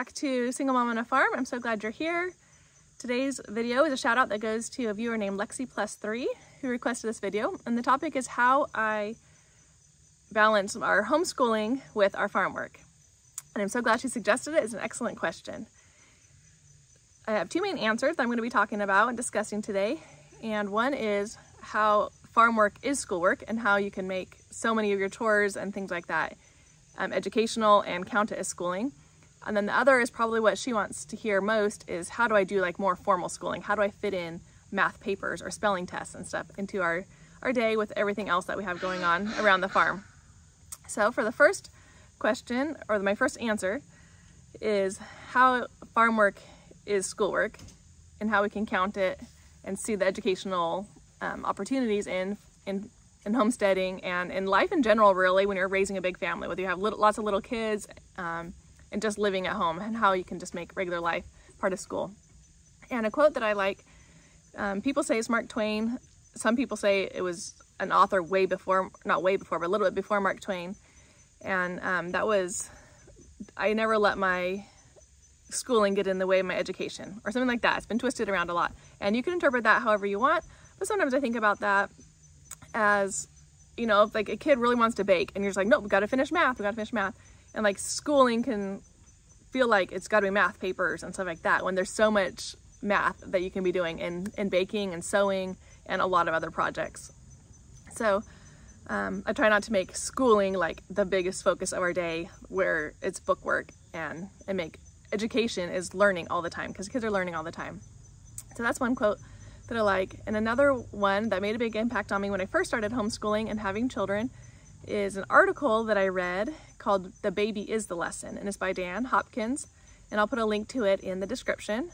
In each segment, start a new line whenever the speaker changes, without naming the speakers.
back to Single Mom on a Farm. I'm so glad you're here. Today's video is a shout out that goes to a viewer named Lexi+3 who requested this video, and the topic is how I balance our homeschooling with our farm work. And I'm so glad she suggested it. It's an excellent question. I have two main answers that I'm going to be talking about and discussing today, and one is how farm work is schoolwork and how you can make so many of your chores and things like that educational and count it as schooling. And then the other is probably what she wants to hear most is how do I do like more formal schooling? How do I fit in math papers or spelling tests and stuff into our day with everything else that we have going on around the farm? So for the first question, or my first answer, is how farm work is schoolwork and how we can count it and see the educational opportunities in homesteading and in life in general, really, when you're raising a big family, whether you have lots of little kids and just living at home, and how you can just make regular life part of school. And a quote that I like, people say it's Mark Twain. Some people say it was an author way before, not way before, but a little bit before Mark Twain. And that was, I never let my schooling get in the way of my education, or something like that. It's been twisted around a lot. And you can interpret that however you want, but sometimes I think about that as, you know, if like a kid really wants to bake and you're just like, nope, we gotta finish math, we gotta finish math. And like schooling can feel like it's gotta be math papers and stuff like that when there's so much math that you can be doing in baking and sewing and a lot of other projects. So I try not to make schooling like the biggest focus of our day where it's book work, and make education is learning all the time, because kids are learning all the time. So that's one quote that I like. And another one that made a big impact on me when I first started homeschooling and having children is an article that I read called "The Baby is the Lesson," and it's by Dan Hopkins, and I'll put a link to it in the description,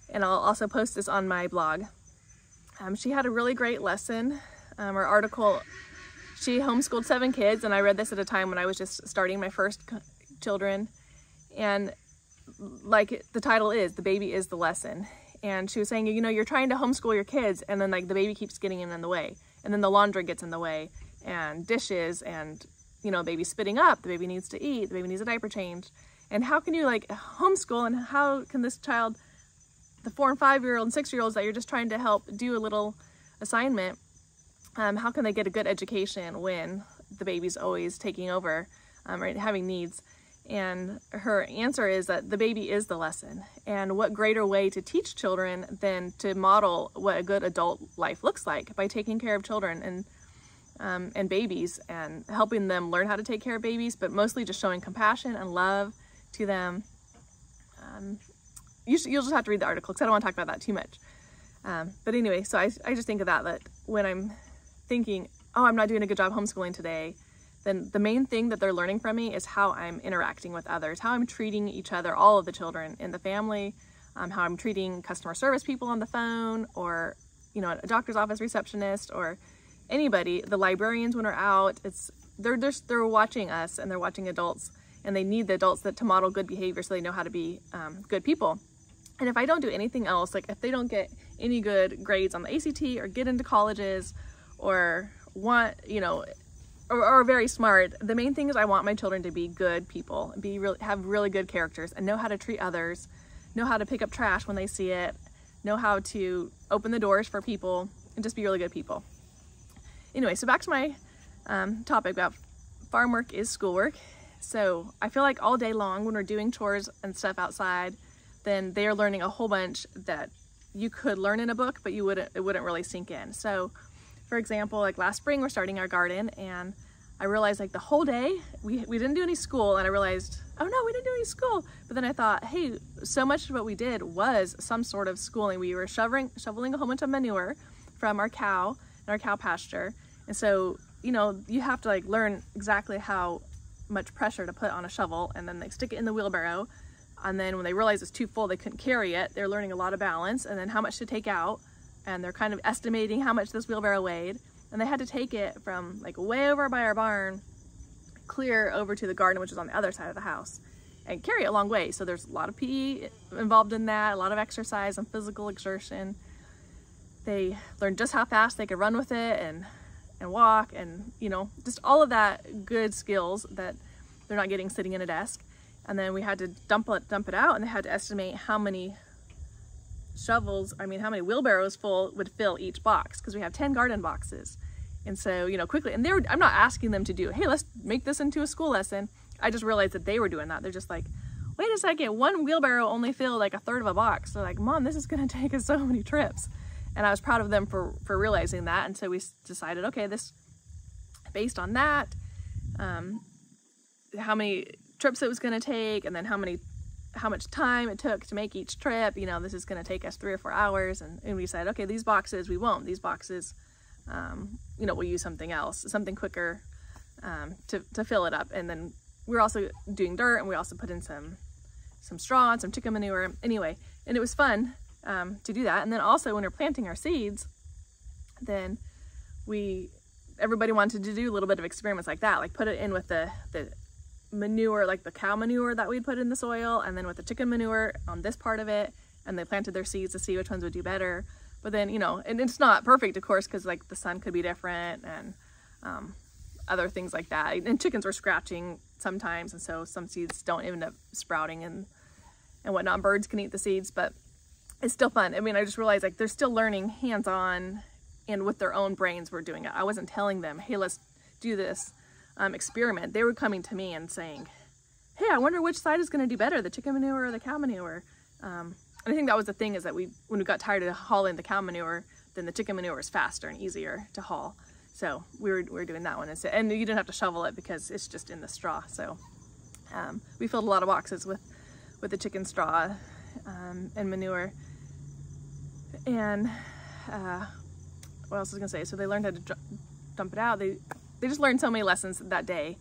and I'll also post this on my blog. She had a really great lesson or article. She homeschooled 7 kids, and I read this at a time when I was just starting my first children, and like the title is, "The Baby is the Lesson." And she was saying, you know, you're trying to homeschool your kids, and then like the baby keeps getting in the way, and then the laundry gets in the way, and dishes, and you know, baby spitting up, the baby needs to eat, the baby needs a diaper change. And how can you like homeschool, and how can this child, the 4 and 5-year-old and 6-year-olds that you're just trying to help do a little assignment, how can they get a good education when the baby's always taking over, right, having needs? And her answer is that the baby is the lesson. And what greater way to teach children than to model what a good adult life looks like by taking care of children and babies, and helping them learn how to take care of babies, but mostly just showing compassion and love to them. You'll just have to read the article because I don't want to talk about that too much. But anyway, so I just think of that when I'm thinking, oh, I'm not doing a good job homeschooling today, then the main thing that they're learning from me is how I'm interacting with others, how I'm treating each other, all of the children in the family, how I'm treating customer service people on the phone, or, you know, a doctor's office receptionist, or anybody, the librarians when we're out. They're watching us, and they're watching adults, and they need the adults to model good behavior so they know how to be good people. And if I don't do anything else, like if they don't get any good grades on the ACT or get into colleges or want, you know, or are very smart, the main thing is I want my children to be good people, have really good characters, and know how to treat others, know how to pick up trash when they see it, know how to open the doors for people, and just be really good people. Anyway, so back to my topic about farm work is schoolwork. So I feel like all day long when we're doing chores and stuff outside, then they are learning a whole bunch that you could learn in a book, but it wouldn't really sink in. So for example, like last spring, we're starting our garden, and I realized like the whole day, we didn't do any school, and I realized, oh no, we didn't do any school. But then I thought, hey, so much of what we did was some sort of schooling. We were shoveling a whole bunch of manure from our cow and our cow pasture. And so, you know, you have to like learn exactly how much pressure to put on a shovel, and then they stick it in the wheelbarrow. And then when they realized it's too full, they couldn't carry it. They're learning a lot of balance, and then how much to take out. And they're kind of estimating how much this wheelbarrow weighed. And they had to take it from like way over by our barn, clear over to the garden, which is on the other side of the house, and carry it a long way. So there's a lot of PE involved in that, a lot of exercise and physical exertion. They learned just how fast they could run with it and walk, and, you know, just all of that good skills that they're not getting sitting in a desk. And then we had to dump it out, and they had to estimate how many how many wheelbarrows full would fill each box, because we have 10 garden boxes. And so, you know, quickly, and I'm not asking them to do, hey, let's make this into a school lesson. I just realized that they were doing that. They're just like, wait a second, one wheelbarrow only filled like 1/3 of a box. They're like, Mom, this is gonna take us so many trips. And I was proud of them for realizing that. And so we decided, okay, based on that, how many trips it was gonna take, and then how much time it took to make each trip. You know, this is gonna take us 3 or 4 hours. And we said, okay, these boxes, we won't. These boxes, you know, we'll use something else, something quicker to fill it up. And then we're also doing dirt, and we also put in some straw and some chicken manure. Anyway, and it was fun to do that. And then also when we're planting our seeds, then everybody wanted to do a little bit of experiments like that, like put it in with the manure, like the cow manure that we'd put in the soil, and then with the chicken manure on this part of it, and they planted their seeds to see which ones would do better. But then, you know, and it's not perfect, of course, because like the sun could be different, and other things like that. And chickens were scratching sometimes, and so some seeds don't end up sprouting and whatnot. Birds can eat the seeds, but it's still fun. I mean, I just realized like they're still learning hands-on, and with their own brains we're doing it. I wasn't telling them, hey, let's do this experiment. They were coming to me and saying, hey, I wonder which side is going to do better, the chicken manure or the cow manure. I think that was the thing, is that when we got tired of hauling the cow manure, then the chicken manure was faster and easier to haul. So we were doing that one instead. And you didn't have to shovel it because it's just in the straw. So we filled a lot of boxes with the chicken straw and manure. And what else was I gonna say? So they learned how to dump it out. They just learned so many lessons that day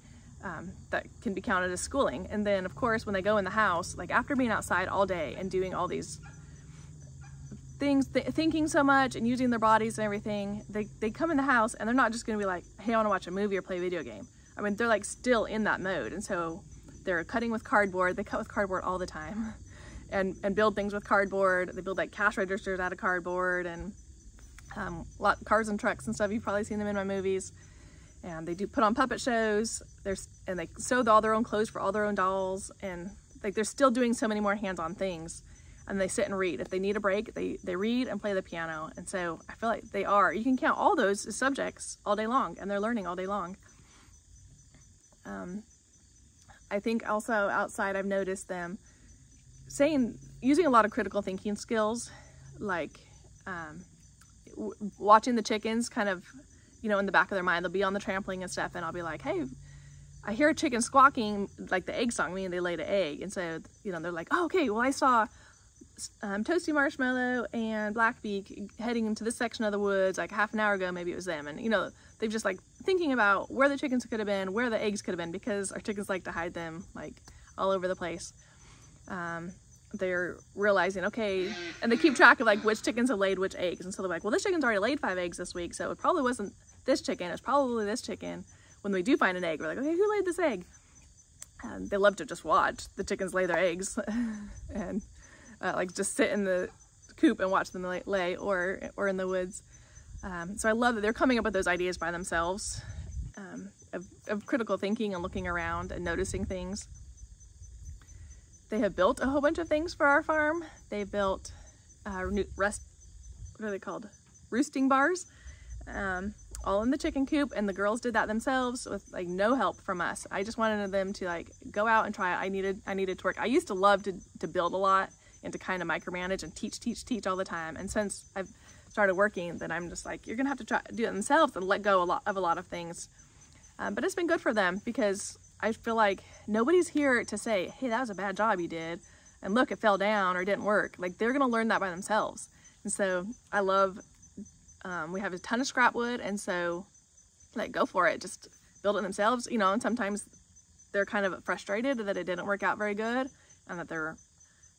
that can be counted as schooling. And then of course, when they go in the house, like after being outside all day and doing all these things, thinking so much and using their bodies and everything, they come in the house and they're not just gonna be like, hey, I wanna watch a movie or play a video game. I mean, they're like still in that mode. And so they're cutting with cardboard. They cut with cardboard all the time and build things with cardboard. They build like cash registers out of cardboard, and cars and trucks and stuff. You've probably seen them in my movies. And they do put on puppet shows. And they sew all their own clothes for all their own dolls. And like they're still doing so many more hands-on things. And they sit and read. If they need a break, they read and play the piano. And so I feel like you can count all those as subjects all day long, and they're learning all day long. I think also outside I've noticed them using a lot of critical thinking skills, like watching the chickens kind of, you know, in the back of their mind. They'll be on the trampoline and stuff, and I'll be like, hey, I hear a chicken squawking, like the egg song, meaning they laid an egg. And so, you know, they're like, oh, okay, well, I saw Toasty Marshmallow and Blackbeak heading into this section of the woods like half an hour ago. Maybe it was them. And, you know, they've just like thinking about where the chickens could have been, where the eggs could have been, because our chickens like to hide them like all over the place. They're realizing, okay, and they keep track of like which chickens have laid which eggs. And so they're like, well, this chicken's already laid 5 eggs this week, so it probably wasn't this chicken, it's probably this chicken. When we do find an egg, we're like, okay, who laid this egg? And they love to just watch the chickens lay their eggs and like just sit in the coop and watch them lay, or in the woods. So I love that they're coming up with those ideas by themselves, of critical thinking and looking around and noticing things. They have built a whole bunch of things for our farm. They built what are they called? Roosting bars, all in the chicken coop, and the girls did that themselves with like no help from us. I just wanted them to like go out and try it. I needed to work. I used to love to build a lot and to kind of micromanage and teach all the time. And since I've started working, then I'm just like, you're gonna have to try do it themselves and let go of a lot of things. But it's been good for them, because I feel like nobody's here to say, hey, that was a bad job you did, and look, it fell down or didn't work. Like, they're gonna learn that by themselves. And so I love, we have a ton of scrap wood, and so like, go for it, just build it themselves, you know. And sometimes they're kind of frustrated that it didn't work out very good, and that their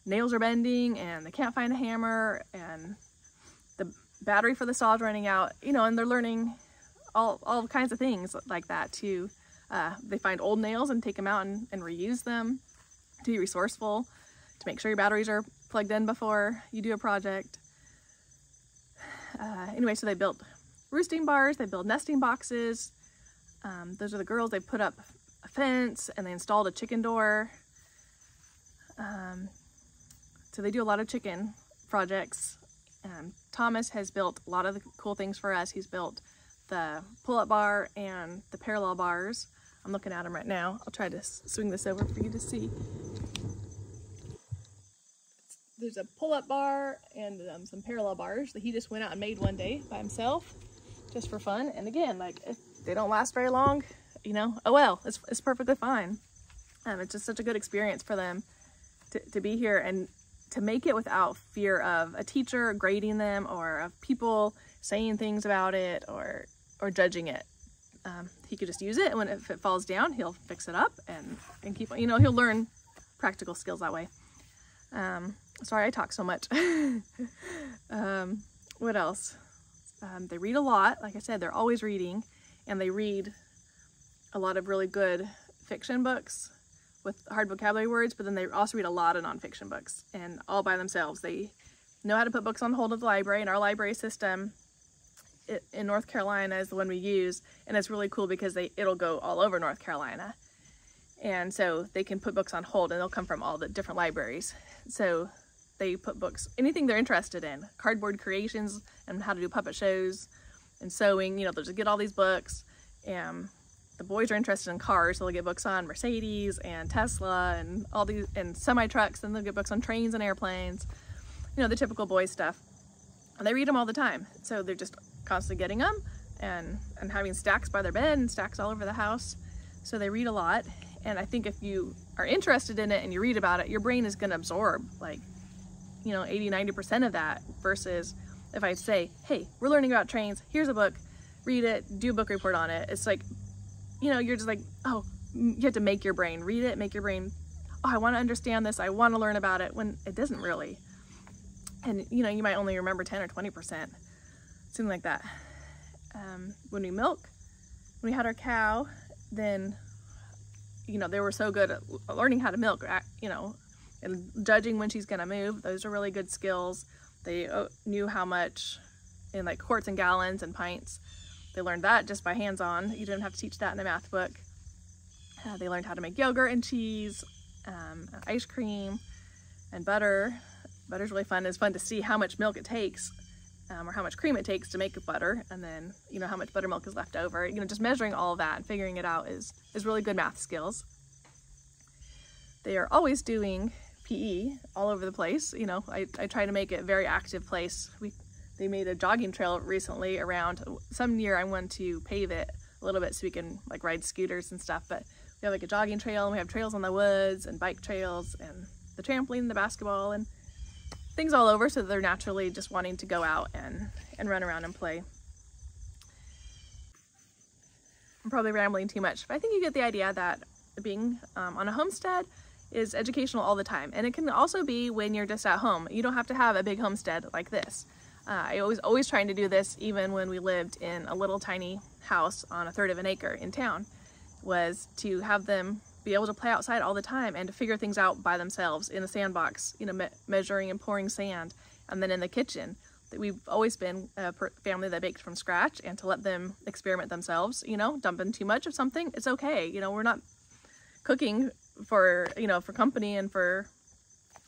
nails are bending and they can't find a hammer, and the battery for the saw is running out, you know. And they're learning all kinds of things like that too. They find old nails and take them out and reuse them. To be resourceful, to make sure your batteries are plugged in before you do a project. Anyway, so they built roosting bars, they built nesting boxes. Those are the girls. They put up a fence and they installed a chicken door. So they do a lot of chicken projects. Thomas has built a lot of the cool things for us. He's built the pull-up bar and the parallel bars. I'm looking at them right now. I'll try to swing this over for you to see. There's a pull-up bar and some parallel bars that he just went out and made one day by himself, just for fun. And again, like, if they don't last very long, you know, oh well, it's perfectly fine. It's just such a good experience for them to be here and to make it without fear of a teacher grading them or of people saying things about it or judging it. He could just use it, and if it falls down, he'll fix it up and keep, you know, he'll learn practical skills that way. Sorry I talk so much. What else? They read a lot. Like I said, they're always reading, and they read a lot of really good fiction books with hard vocabulary words, but then they also read a lot of nonfiction books, and all by themselves. They know how to put books on hold at the library, and our library system in North Carolina is the one we use, and it's really cool because it'll go all over North Carolina. And so they can put books on hold, and they'll come from all the different libraries. So they put books, anything they're interested in, cardboard creations and how to do puppet shows and sewing, you know, they'll just get all these books. And the boys are interested in cars, so they'll get books on Mercedes and Tesla and all these, and semi-trucks, and they'll get books on trains and airplanes, you know, the typical boys stuff. And they read them all the time. So they're just constantly getting them and having stacks by their bed and stacks all over the house. So they read a lot. And I think if you are interested in it and you read about it, your brain is going to absorb like, you know, 80–90% of that, versus if I say, hey, we're learning about trains, here's a book, read it, do a book report on it. It's like, you know, you're just like, oh, you have to make your brain read it, make your brain, oh, I want to understand this, I want to learn about it, when it doesn't really. And, you know, you might only remember 10 or 20%, something like that. When we had our cow, then, you know, they were so good at learning how to milk, you know, and judging when she's gonna move. Those are really good skills. They knew how much in like quarts and gallons and pints. They learned that just by hands-on. You didn't have to teach that in a math book. They learned how to make yogurt and cheese, ice cream and butter. Butter's really fun. It's fun to see how much milk it takes, or how much cream it takes to make butter, and then, you know, how much buttermilk is left over. You know, just measuring all of that and figuring it out is really good math skills. They are always doing PE all over the place. You know, I try to make it a very active place. They made a jogging trail recently around, some year I want to pave it a little bit so we can like ride scooters and stuff, but we have like a jogging trail, and we have trails in the woods and bike trails and the trampoline, the basketball, and things all over, so they're naturally just wanting to go out and run around and play. I'm probably rambling too much, but I think you get the idea that being on a homestead is educational all the time. And it can also be when you're just at home. You don't have to have a big homestead like this. I was always trying to do this, even when we lived in a little tiny house on 1/3 of an acre in town, was to have them be able to play outside all the time and to figure things out by themselves in the sandbox, you know, measuring and pouring sand, and then in the kitchen. We've always been a family that baked from scratch, and to let them experiment themselves, you know, dumping too much of something, it's okay. You know, we're not cooking for, you know, for company and for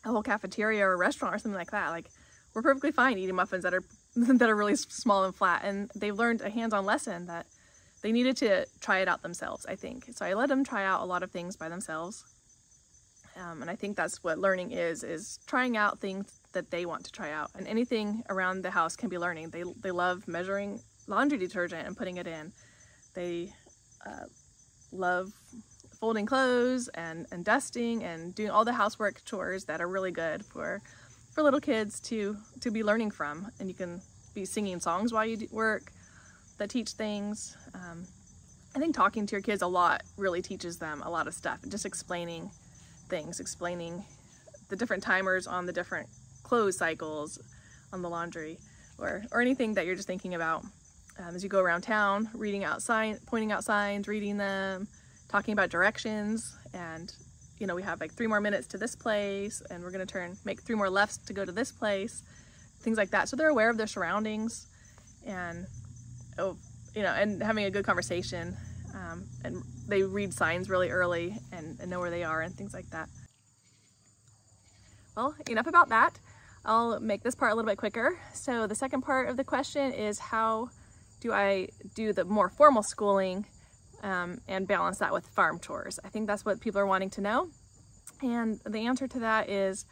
a whole cafeteria or a restaurant or something like that. Like, we're perfectly fine eating muffins that are really small and flat, and they've learned a hands-on lesson that they needed to try it out themselves, I think. So I let them try out a lot of things by themselves. And I think that's what learning is trying out things that they want to try out. And anything around the house can be learning. They love measuring laundry detergent and putting it in. They love folding clothes and dusting and doing all the housework chores that are really good for little kids to be learning from. And you can be singing songs while you work that teach things. I think talking to your kids a lot really teaches them a lot of stuff. Just explaining things, explaining the different timers on the different clothes cycles on the laundry, or anything that you're just thinking about as you go around town, reading out signs, pointing out signs, reading them, talking about directions, and, you know, we have like 3 more minutes to this place, and we're gonna make 3 more lefts to go to this place, things like that. So they're aware of their surroundings, and you know, and having a good conversation, and they read signs really early and know where they are and things like that. Well, enough about that. I'll make this part a little bit quicker. So the second part of the question is, how do I do the more formal schooling and balance that with farm chores? I think that's what people are wanting to know. And the answer to that is,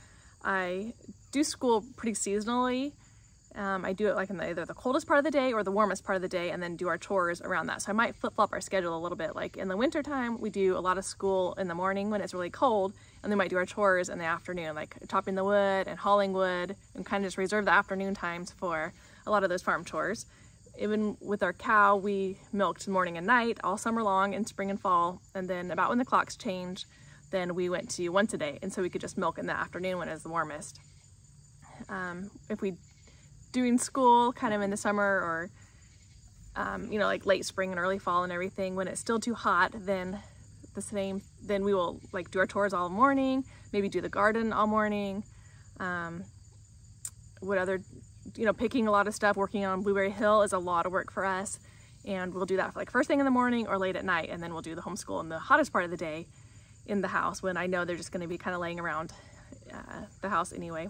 I do school pretty seasonally. I do it like in either the coldest part of the day or the warmest part of the day, and then do our chores around that. So I might flip-flop our schedule a little bit. Like in the winter time, we do a lot of school in the morning when it's really cold, and then we might do our chores in the afternoon, like chopping the wood and hauling wood, and kind of just reserve the afternoon times for a lot of those farm chores. Even with our cow, we milked morning and night all summer long in spring and fall, and then about when the clocks change, then we went to once a day, and so we could just milk in the afternoon when it's the warmest. If we doing school kind of in the summer or you know, like late spring and early fall and everything, when it's still too hot, then then we will like do our chores all morning, maybe do the garden all morning. What other, you know, picking a lot of stuff, working on Blueberry Hill is a lot of work for us, and we'll do that for like first thing in the morning or late at night, and then we'll do the homeschool in the hottest part of the day in the house when I know they're just going to be kind of laying around the house anyway.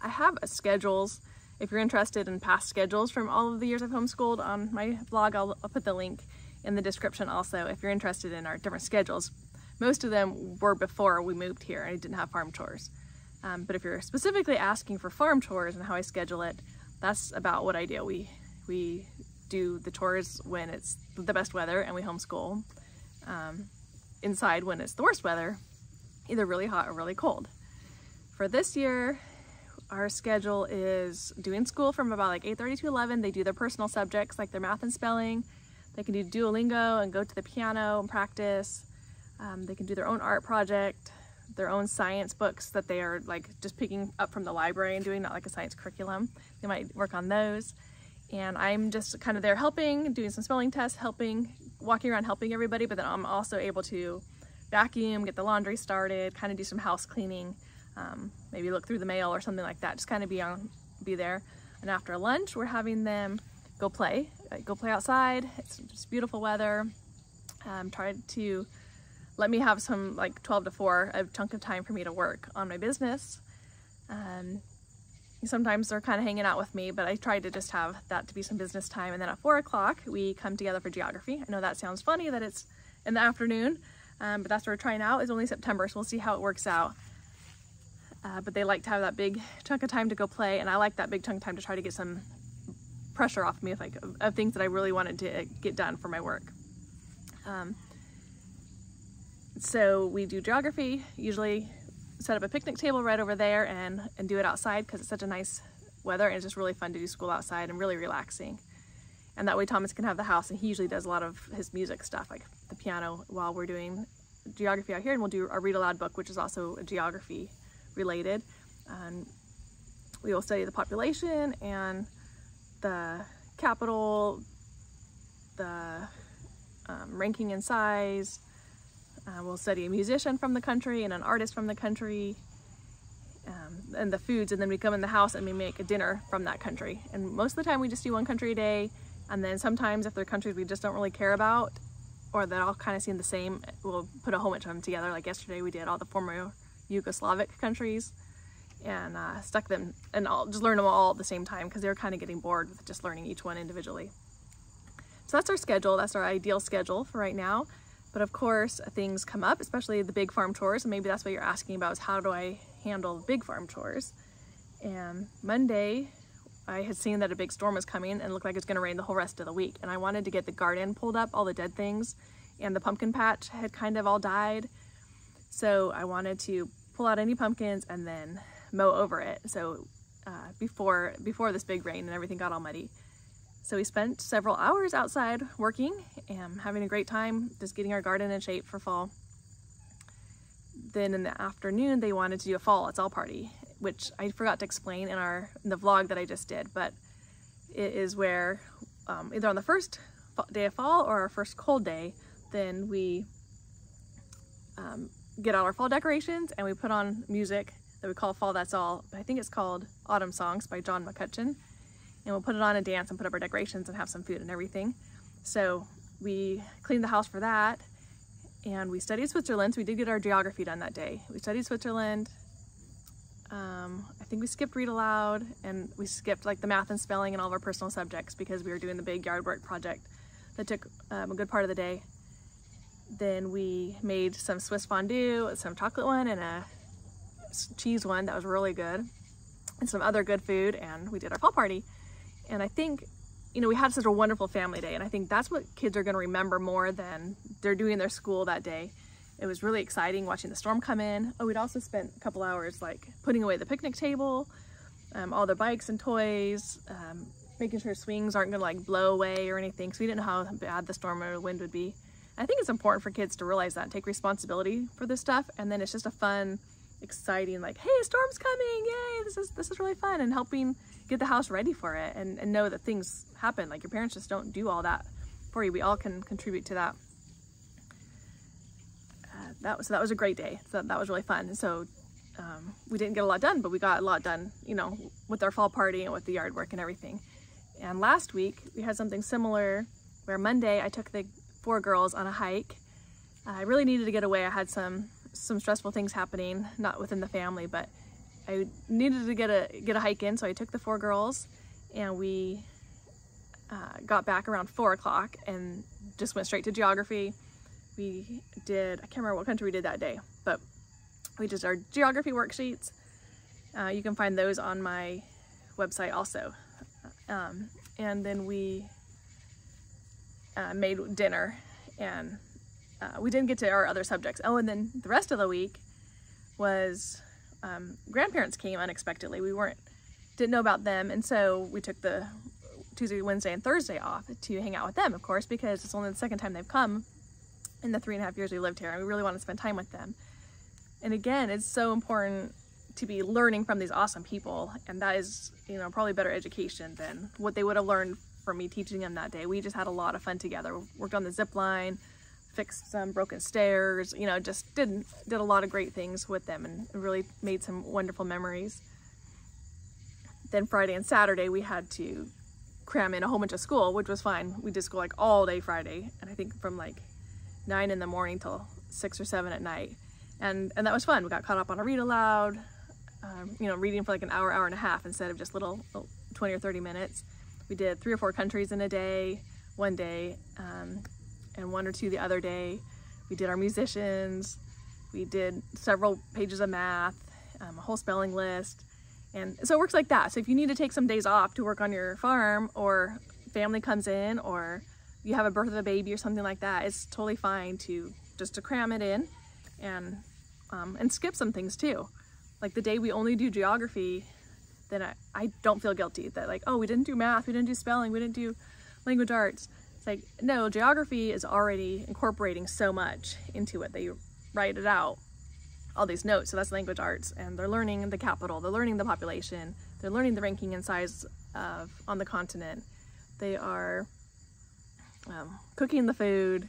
I have schedules. If you're interested in past schedules from all of the years I've homeschooled on my blog, I'll put the link in the description also if you're interested in our different schedules. Most of them were before we moved here and I didn't have farm chores. But if you're specifically asking for farm chores and how I schedule it, that's about what I do. We do the chores when it's the best weather, and we homeschool inside when it's the worst weather, either really hot or really cold. For this year, our schedule is doing school from about like 8:30 to 11. They do their personal subjects like their math and spelling. They can do Duolingo and go to the piano and practice. They can do their own art project, their own science books that they are like just picking up from the library and doing, not like a science curriculum. They might work on those. And I'm just kind of there helping, doing some spelling tests, helping, walking around helping everybody, but then I'm also able to vacuum, get the laundry started, kind of do some house cleaning, maybe look through the mail or something like that, just kind of be there. And after lunch, we're having them go play outside. It's just beautiful weather. Try to let me have some like 12 to 4, a chunk of time for me to work on my business. Sometimes they're kind of hanging out with me, but I try to just have that to be some business time. And then at 4 o'clock, we come together for geography. I know that sounds funny that it's in the afternoon, but that's what we're trying out. It's only September, so we'll see how it works out. But they like to have that big chunk of time to go play, and I like that big chunk of time to try to get some pressure off me of things that I really wanted to get done for my work. So we do geography, usually set up a picnic table right over there and do it outside because it's such a nice weather, and it's just really fun to do school outside and really relaxing. And that way Thomas can have the house, and he usually does a lot of his music stuff, like the piano, while we're doing geography out here, and we'll do our read aloud book, which is also geography related. We will study the population and the capital, the ranking in size. We'll study a musician from the country and an artist from the country, and the foods, and then we come in the house and we make a dinner from that country. And most of the time we just do one country a day, and then sometimes if there are countries we just don't really care about or that all kind of seem the same, we'll put a whole bunch of them together. Like yesterday we did all the former Yugoslavic countries and stuck them and just learned them all at the same time because they were kind of getting bored with just learning each one individually. So that's our schedule. That's our ideal schedule for right now. But of course things come up, especially the big farm chores, and maybe that's what you're asking about, is how do I handle the big farm chores. And Monday I had seen that a big storm was coming and it looked like it's going to rain the whole rest of the week, and I wanted to get the garden pulled up, all the dead things, and the pumpkin patch had kind of all died, so I wanted to pull out any pumpkins and then mow over it, so before this big rain and everything got all muddy. So we spent several hours outside working and having a great time, just getting our garden in shape for fall. Then in the afternoon, they wanted to do a fall It's All party, which I forgot to explain in the vlog that I just did, but it is where either on the first day of fall or our first cold day, then we get out our fall decorations and we put on music that we call Fall That's All. I think it's called Autumn Songs by John McCutcheon. And we'll put it on and dance and put up our decorations and have some food and everything. So we cleaned the house for that, and we studied Switzerland. So we did get our geography done that day. We studied Switzerland. I think we skipped read aloud, and we skipped like the math and spelling and all of our personal subjects because we were doing the big yard work project that took a good part of the day. Then we made some Swiss fondue, some chocolate one and a cheese one that was really good, and some other good food, and we did our fall party. And I think, you know, we had such a wonderful family day, and I think that's what kids are going to remember more than they're doing their school that day. It was really exciting watching the storm come in. Oh, we'd also spent a couple hours like putting away the picnic table, all the bikes and toys, making sure swings aren't gonna like blow away or anything, because we didn't know how bad the storm or the wind would be. I think it's important for kids to realize that and take responsibility for this stuff, and then it's just a fun, exciting, like, hey, a storm's coming, yay, this is really fun, and helping get the house ready for it, and know that things happen. Like, your parents just don't do all that for you. We all can contribute to that. That was a great day. So that was really fun. And so we didn't get a lot done, but we got a lot done, you know, with our fall party and with the yard work and everything. And last week we had something similar where Monday I took the 4 girls on a hike. I really needed to get away. I had some stressful things happening, not within the family, but I needed to get a hike in. So I took the 4 girls, and we got back around 4 o'clock and just went straight to geography. We did, I can't remember what country we did that day, but we did our geography worksheets. You can find those on my website also. And then we made dinner, and we didn't get to our other subjects. Oh, and then the rest of the week was grandparents came unexpectedly. We didn't know about them, and so we took the Tuesday, Wednesday, and Thursday off to hang out with them, of course, because it's only the second time they've come in the 3.5 years we lived here, and we really want to spend time with them. And again, it's so important to be learning from these awesome people, and that is, you know, probably better education than what they would have learned from me teaching them that day. We just had a lot of fun together. Worked on the zip line, fixed some broken stairs, you know, just did a lot of great things with them, and really made some wonderful memories. Then Friday and Saturday we had to cram in a whole bunch of school, which was fine. We did school like all day Friday, and I think from like 9 in the morning till 6 or 7 at night, and that was fun. We got caught up on a read aloud, you know, reading for like an hour and a half instead of just little 20 or 30 minutes. We did 3 or 4 countries in a day, one day, and 1 or 2 the other day. We did our musicians. We did several pages of math, a whole spelling list, and so it works like that. So if you need to take some days off to work on your farm, or family comes in, or you have a birth of a baby or something like that, it's totally fine to cram it in, and skip some things too. Like the day we only do geography, then I don't feel guilty that like, oh, we didn't do math, we didn't do spelling, we didn't do language arts. It's like, no, geography is already incorporating so much into it. They write it out, all these notes, so that's language arts, and they're learning the capital, they're learning the population, they're learning the ranking and size on the continent. They are cooking the food,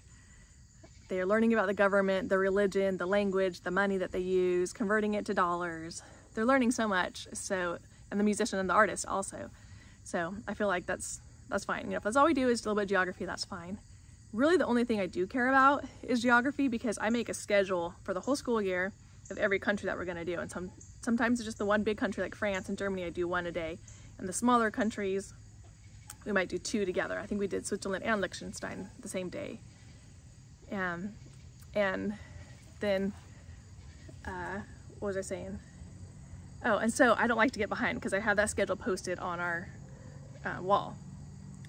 they are learning about the government, the religion, the language, the money that they use, converting it to dollars. They're learning so much, so, and the musician and the artist also. So I feel like that's fine. You know, if that's all we do is a little bit of geography, that's fine. Really the only thing I do care about is geography, because I make a schedule for the whole school year of every country that we're gonna do. And sometimes it's just the one big country like France and Germany, I do 1 a day. And the smaller countries, we might do 2 together. I think we did Switzerland and Liechtenstein the same day. And then, what was I saying? Oh, and so I don't like to get behind, because I have that schedule posted on our wall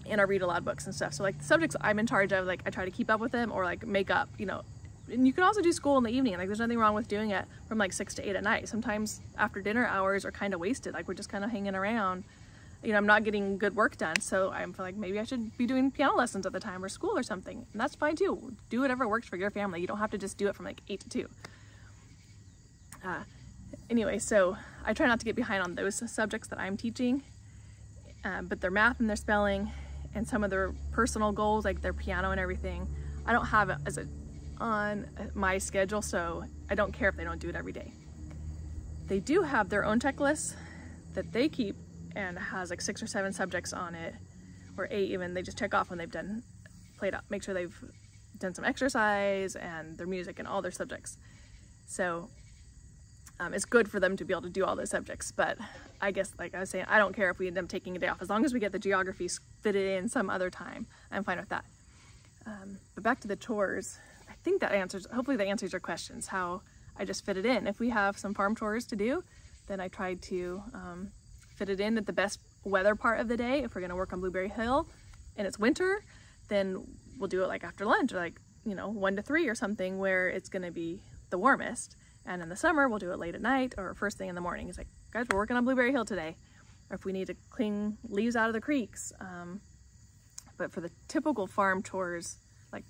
in our read aloud books and stuff. So like the subjects I'm in charge of, like I try to keep up with them, or like make up, you know. And you can also do school in the evening. Like there's nothing wrong with doing it from like 6 to 8 at night. Sometimes after dinner hours are kind of wasted. Like we're just kind of hanging around. You know, I'm not getting good work done, so I feel like maybe I should be doing piano lessons at the time, or school or something. And that's fine too. Do whatever works for your family. You don't have to just do it from like 8 to 2. Anyway, so I try not to get behind on those subjects that I'm teaching, but their math and their spelling and some of their personal goals, like their piano and everything, I don't have it on my schedule, so I don't care if they don't do it every day. They do have their own checklists that they keep, and it has like 6 or 7 subjects on it, or 8 even. They just check off when they've played up, make sure they've done some exercise and their music and all their subjects. So it's good for them to be able to do all those subjects. But I guess, like I was saying, I don't care if we end up taking a day off. As long as we get the geography fitted in some other time, I'm fine with that. But back to the chores, I think that hopefully that answers your questions, how I just fit it in. If we have some farm chores to do, then I tried to fit it in at the best weather part of the day. If we're gonna work on Blueberry Hill and it's winter, then we'll do it like after lunch, or like, 1 to 3 or something, where it's gonna be the warmest. And in the summer, we'll do it late at night or first thing in the morning. It's like, guys, we're working on Blueberry Hill today. Or if we need to clean leaves out of the creeks. But for the typical farm chores, like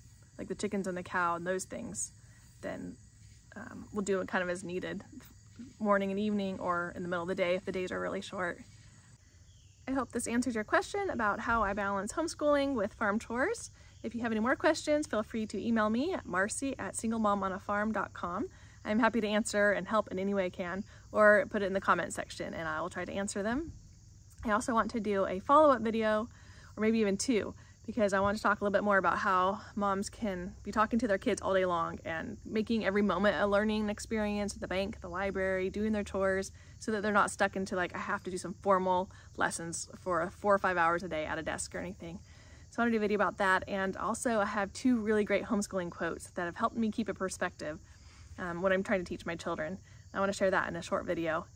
the chickens and the cow and those things, then we'll do it kind of as needed, morning and evening, or in the middle of the day if the days are really short. I hope this answers your question about how I balance homeschooling with farm chores. If you have any more questions, feel free to email me at marcy@singlemomonafarm.com. I'm happy to answer and help in any way I can, or put it in the comment section and I will try to answer them. I also want to do a follow-up video, or maybe even 2, because I want to talk a little bit more about how moms can be talking to their kids all day long and making every moment a learning experience at the bank, the library, doing their chores, so that they're not stuck into like, I have to do some formal lessons for 4 or 5 hours a day at a desk or anything. So I want to do a video about that. And also I have 2 really great homeschooling quotes that have helped me keep a perspective when I'm trying to teach my children. I want to share that in a short video.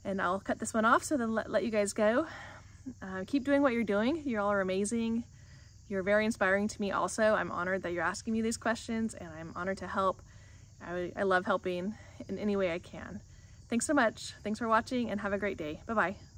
And I'll cut this one off so then let you guys go. Keep doing what you're doing. You all are amazing. You're very inspiring to me also. I'm honored that you're asking me these questions, and I'm honored to help. I love helping in any way I can. Thanks so much. Thanks for watching, and have a great day. Bye-bye.